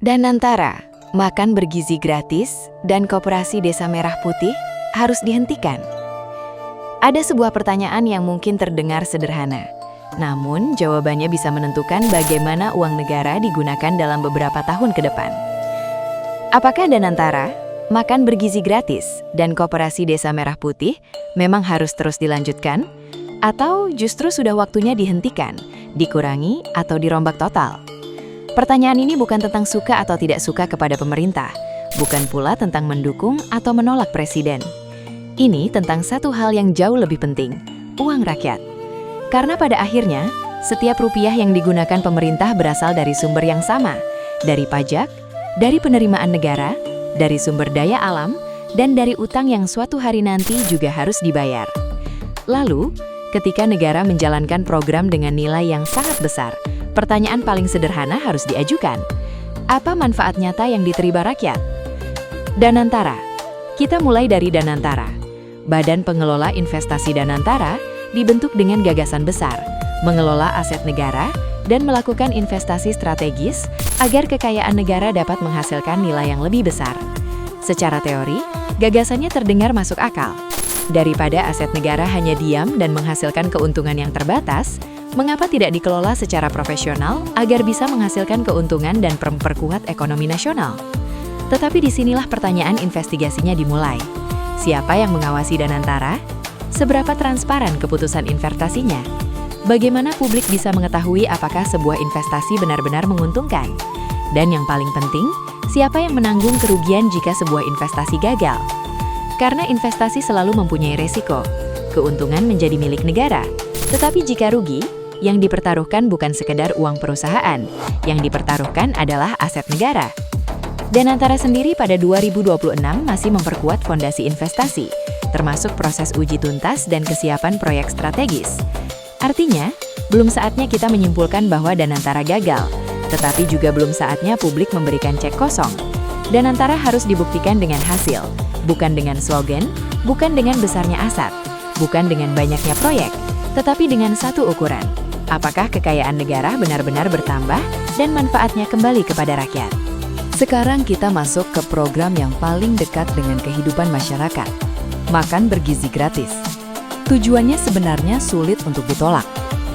Danantara, makan bergizi gratis, dan Koperasi Desa Merah Putih harus dihentikan. Ada sebuah pertanyaan yang mungkin terdengar sederhana, namun jawabannya bisa menentukan bagaimana uang negara digunakan dalam beberapa tahun ke depan. Apakah Danantara, makan bergizi gratis, dan Koperasi Desa Merah Putih memang harus terus dilanjutkan? Atau justru sudah waktunya dihentikan, dikurangi, atau dirombak total? Pertanyaan ini bukan tentang suka atau tidak suka kepada pemerintah, bukan pula tentang mendukung atau menolak presiden. Ini tentang satu hal yang jauh lebih penting, uang rakyat. Karena pada akhirnya, setiap rupiah yang digunakan pemerintah berasal dari sumber yang sama, dari pajak, dari penerimaan negara, dari sumber daya alam, dan dari utang yang suatu hari nanti juga harus dibayar. Lalu, ketika negara menjalankan program dengan nilai yang sangat besar, pertanyaan paling sederhana harus diajukan. Apa manfaat nyata yang diterima rakyat? Danantara. Kita mulai dari Danantara. Badan Pengelola Investasi Danantara dibentuk dengan gagasan besar, mengelola aset negara, dan melakukan investasi strategis agar kekayaan negara dapat menghasilkan nilai yang lebih besar. Secara teori, gagasannya terdengar masuk akal. Daripada aset negara hanya diam dan menghasilkan keuntungan yang terbatas, mengapa tidak dikelola secara profesional agar bisa menghasilkan keuntungan dan memperkuat ekonomi nasional? Tetapi disinilah pertanyaan investigasinya dimulai. Siapa yang mengawasi Danantara? Seberapa transparan keputusan investasinya? Bagaimana publik bisa mengetahui apakah sebuah investasi benar-benar menguntungkan? Dan yang paling penting, siapa yang menanggung kerugian jika sebuah investasi gagal? Karena investasi selalu mempunyai resiko, keuntungan menjadi milik negara. Tetapi jika rugi, yang dipertaruhkan bukan sekedar uang perusahaan, yang dipertaruhkan adalah aset negara. Danantara sendiri pada 2026 masih memperkuat fondasi investasi, termasuk proses uji tuntas dan kesiapan proyek strategis. Artinya, belum saatnya kita menyimpulkan bahwa Danantara gagal, tetapi juga belum saatnya publik memberikan cek kosong. Danantara harus dibuktikan dengan hasil, bukan dengan slogan, bukan dengan besarnya aset, bukan dengan banyaknya proyek, tetapi dengan satu ukuran. Apakah kekayaan negara benar-benar bertambah dan manfaatnya kembali kepada rakyat? Sekarang kita masuk ke program yang paling dekat dengan kehidupan masyarakat. Makan bergizi gratis. Tujuannya sebenarnya sulit untuk ditolak.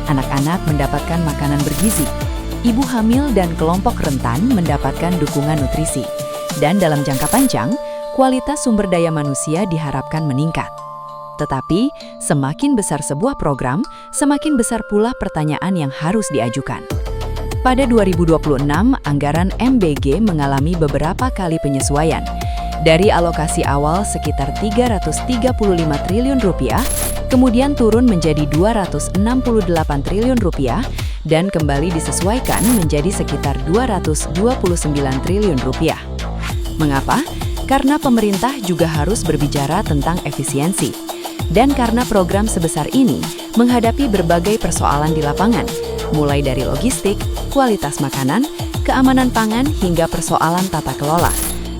Anak-anak mendapatkan makanan bergizi. Ibu hamil dan kelompok rentan mendapatkan dukungan nutrisi. Dan dalam jangka panjang, kualitas sumber daya manusia diharapkan meningkat. Tetapi, semakin besar sebuah program, semakin besar pula pertanyaan yang harus diajukan. Pada 2026, anggaran MBG mengalami beberapa kali penyesuaian. Dari alokasi awal sekitar 335 triliun rupiah, kemudian turun menjadi 268 triliun rupiah, dan kembali disesuaikan menjadi sekitar 229 triliun rupiah. Mengapa? Karena pemerintah juga harus berbicara tentang efisiensi. Dan karena program sebesar ini menghadapi berbagai persoalan di lapangan, mulai dari logistik, kualitas makanan, keamanan pangan, hingga persoalan tata kelola.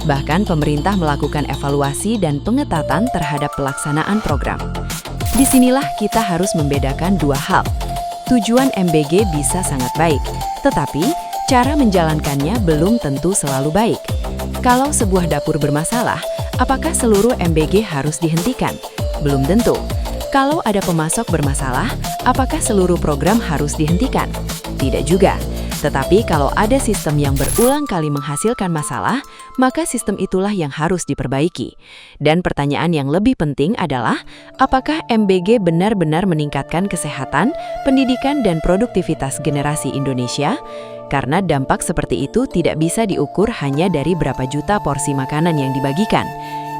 Bahkan pemerintah melakukan evaluasi dan pengetatan terhadap pelaksanaan program. Disinilah kita harus membedakan dua hal. Tujuan MBG bisa sangat baik, tetapi cara menjalankannya belum tentu selalu baik. Kalau sebuah dapur bermasalah, apakah seluruh MBG harus dihentikan? Belum tentu. Kalau ada pemasok bermasalah, apakah seluruh program harus dihentikan? Tidak juga. Tetapi kalau ada sistem yang berulang kali menghasilkan masalah, maka sistem itulah yang harus diperbaiki. Dan pertanyaan yang lebih penting adalah, apakah MBG benar-benar meningkatkan kesehatan, pendidikan, dan produktivitas generasi Indonesia? Karena dampak seperti itu tidak bisa diukur hanya dari berapa juta porsi makanan yang dibagikan.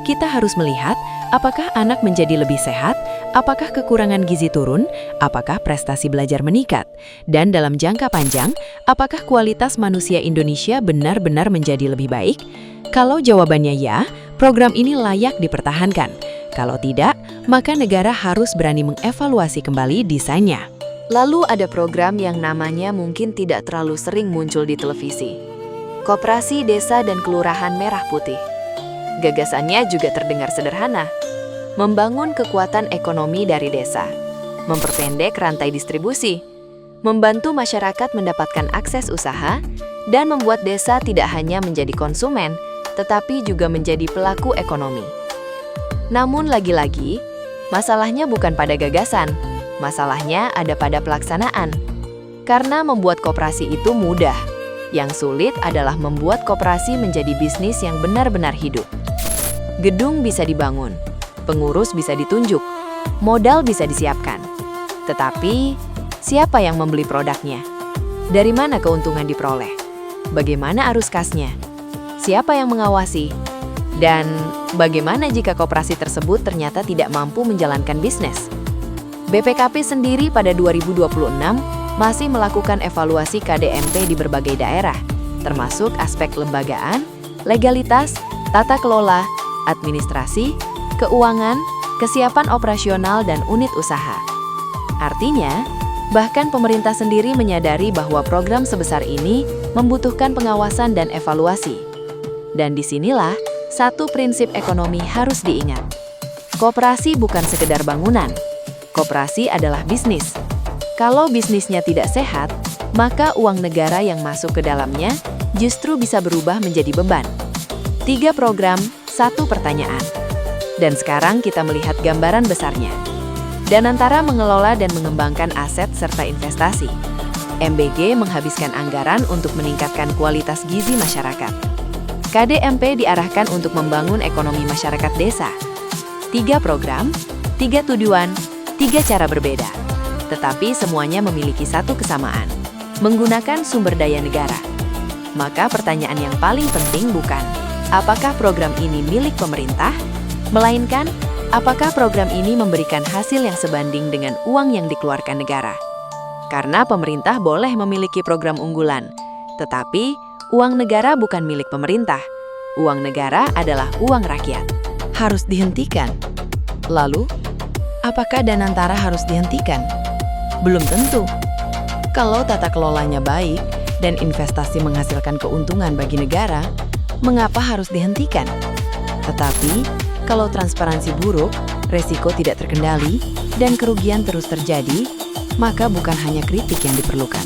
Kita harus melihat apakah anak menjadi lebih sehat, apakah kekurangan gizi turun, apakah prestasi belajar meningkat, dan dalam jangka panjang, apakah kualitas manusia Indonesia benar-benar menjadi lebih baik? Kalau jawabannya ya, program ini layak dipertahankan. Kalau tidak, maka negara harus berani mengevaluasi kembali desainnya. Lalu ada program yang namanya mungkin tidak terlalu sering muncul di televisi. Koperasi Desa dan Kelurahan Merah Putih. Gagasannya juga terdengar sederhana. Membangun kekuatan ekonomi dari desa, memperpendek rantai distribusi, membantu masyarakat mendapatkan akses usaha, dan membuat desa tidak hanya menjadi konsumen, tetapi juga menjadi pelaku ekonomi. Namun lagi-lagi, masalahnya bukan pada gagasan, masalahnya ada pada pelaksanaan. Karena membuat koperasi itu mudah, yang sulit adalah membuat koperasi menjadi bisnis yang benar-benar hidup. Gedung bisa dibangun, pengurus bisa ditunjuk, modal bisa disiapkan. Tetapi, siapa yang membeli produknya? Dari mana keuntungan diperoleh? Bagaimana arus kasnya? Siapa yang mengawasi? Dan bagaimana jika koperasi tersebut ternyata tidak mampu menjalankan bisnis? BPKP sendiri pada 2026 masih melakukan evaluasi KDMP di berbagai daerah, termasuk aspek kelembagaan, legalitas, tata kelola, administrasi, keuangan, kesiapan operasional, dan unit usaha. Artinya, bahkan pemerintah sendiri menyadari bahwa program sebesar ini membutuhkan pengawasan dan evaluasi. Dan disinilah satu prinsip ekonomi harus diingat. Koperasi bukan sekedar bangunan. Koperasi adalah bisnis. Kalau bisnisnya tidak sehat, maka uang negara yang masuk ke dalamnya justru bisa berubah menjadi beban. 3 program, 1 pertanyaan. Dan sekarang kita melihat gambaran besarnya. Danantara mengelola dan mengembangkan aset serta investasi. MBG menghabiskan anggaran untuk meningkatkan kualitas gizi masyarakat. KDMP diarahkan untuk membangun ekonomi masyarakat desa. 3 program, 3 tujuan, 3 cara berbeda. Tetapi semuanya memiliki satu kesamaan, menggunakan sumber daya negara. Maka pertanyaan yang paling penting bukan, apakah program ini milik pemerintah? Melainkan, apakah program ini memberikan hasil yang sebanding dengan uang yang dikeluarkan negara? Karena pemerintah boleh memiliki program unggulan, tetapi uang negara bukan milik pemerintah. Uang negara adalah uang rakyat. Harus dihentikan. Lalu, apakah Danantara harus dihentikan? Belum tentu. Kalau tata kelolanya baik dan investasi menghasilkan keuntungan bagi negara, mengapa harus dihentikan? Tetapi, kalau transparansi buruk, resiko tidak terkendali, dan kerugian terus terjadi, maka bukan hanya kritik yang diperlukan.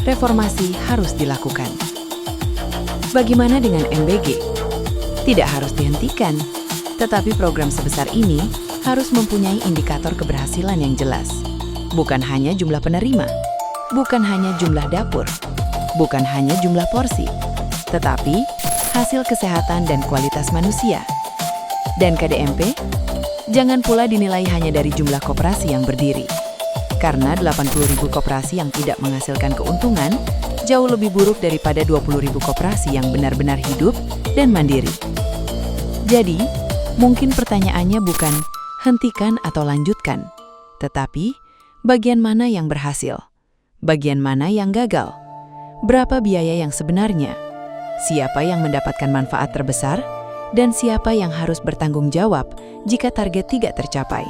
Reformasi harus dilakukan. Bagaimana dengan MBG? Tidak harus dihentikan, tetapi program sebesar ini harus mempunyai indikator keberhasilan yang jelas. Bukan hanya jumlah penerima, bukan hanya jumlah dapur, bukan hanya jumlah porsi, tetapi hasil kesehatan dan kualitas manusia. Dan KDMP, jangan pula dinilai hanya dari jumlah koperasi yang berdiri. Karena 80.000 koperasi yang tidak menghasilkan keuntungan jauh lebih buruk daripada 20.000 koperasi yang benar-benar hidup dan mandiri. Jadi, mungkin pertanyaannya bukan hentikan atau lanjutkan, tetapi bagian mana yang berhasil? Bagian mana yang gagal? Berapa biaya yang sebenarnya? Siapa yang mendapatkan manfaat terbesar? Dan siapa yang harus bertanggung jawab jika target tidak tercapai?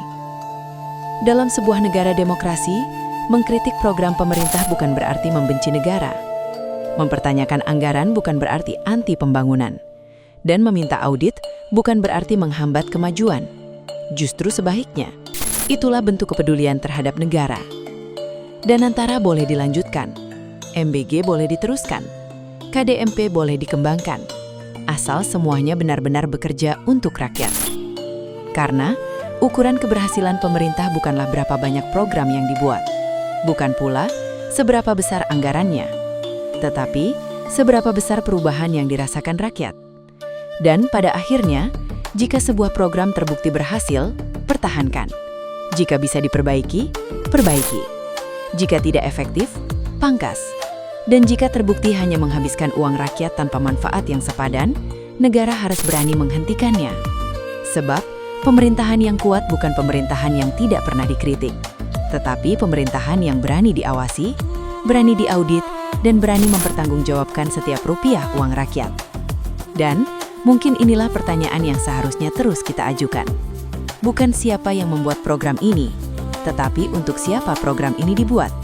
Dalam sebuah negara demokrasi, mengkritik program pemerintah bukan berarti membenci negara. Mempertanyakan anggaran bukan berarti anti pembangunan. Dan meminta audit bukan berarti menghambat kemajuan. Justru sebaliknya. Itulah bentuk kepedulian terhadap negara. Danantara boleh dilanjutkan, MBG boleh diteruskan, KDMP boleh dikembangkan, asal semuanya benar-benar bekerja untuk rakyat. Karena ukuran keberhasilan pemerintah bukanlah berapa banyak program yang dibuat, bukan pula seberapa besar anggarannya, tetapi seberapa besar perubahan yang dirasakan rakyat. Dan pada akhirnya, jika sebuah program terbukti berhasil, pertahankan. Jika bisa diperbaiki, perbaiki. Jika tidak efektif, pangkas. Dan jika terbukti hanya menghabiskan uang rakyat tanpa manfaat yang sepadan, negara harus berani menghentikannya. Sebab, pemerintahan yang kuat bukan pemerintahan yang tidak pernah dikritik, tetapi pemerintahan yang berani diawasi, berani diaudit, dan berani mempertanggungjawabkan setiap rupiah uang rakyat. Dan, mungkin inilah pertanyaan yang seharusnya terus kita ajukan. Bukan siapa yang membuat program ini, tetapi untuk siapa program ini dibuat.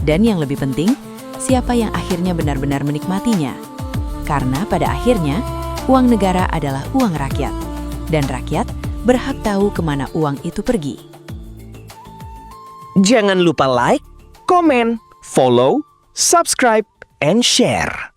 Dan yang lebih penting, siapa yang akhirnya benar-benar menikmatinya. Karena pada akhirnya, uang negara adalah uang rakyat. Dan rakyat berhak tahu kemana uang itu pergi. Jangan lupa like, komen, follow, subscribe, and share.